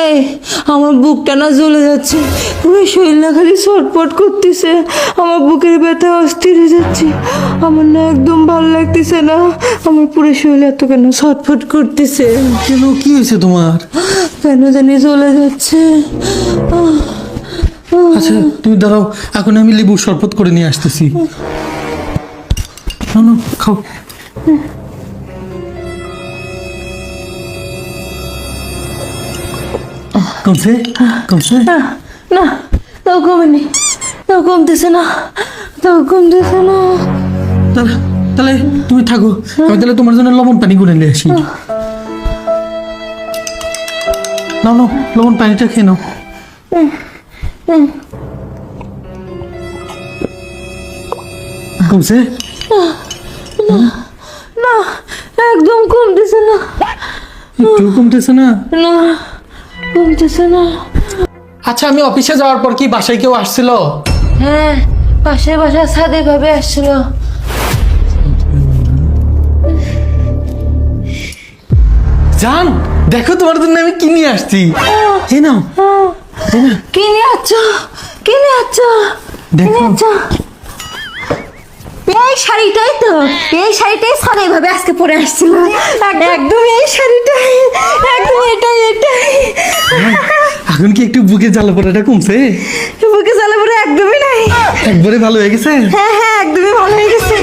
এই আমার বুকটা না জ্বলে যাচ্ছে, পুরো শরীরটা খালি ছটফট করতেছে, আমার বুকের ব্যথা অস্থির হয়ে যাচ্ছে, আমার না একদম ভালো লাগতেছে না, আমার পুরো শরীর এত কেন ছটফট করতেছে, কেন, কি হয়েছে তোমার? কেন জানি জ্বলে যাচ্ছে। আচ্ছা তুমি দাঁড়াও, এখন আমি লেবুর শরবত করে নিয়ে আসতেছি। নাও নাও, খাও। কমছে কমছে? না, তাও কমেনি, তাও কমতেছে না, তাও কমতেছে না। তাহলে তাহলে তুমি থাকো, আমি তাহলে তোমার জন্য লবণ পানি করে নিয়ে আসি। নাও নাও, লবণ পানিটা খেয়ে নাও। কমছে? না, একদম কমতেছে না, একটু কমতেছে না? না কমতেছে না। আচ্ছা, আমি অফিসে যাওয়ার পর কি বাসায় কেউ আসছিল? হ্যাঁ, পাশের বাসার ছাদে ভাবে আসছিল। জান, দেখো তোমার জন্য আমি কি নিয়ে আসছি। এই নাও, এই নাও। কি নিয়ে আচ্ছ, কি নিয়ে আচ্ছ, দেখো। এই শাড়িটাই তো, এই শাড়িটাই ছাদে ভাবে আজকে পরে আসছিল, একদম এই শাড়িটাই, একদম এটাই এটাই। এখন কি একটু বুকে জ্বালা পোড়াটা কমছে? বুকে জ্বালা পড়ে একদমই নাই, একবারে ভালো হয়ে গেছে? হ্যাঁ হ্যাঁ একদমই ভালো হয়ে গেছে।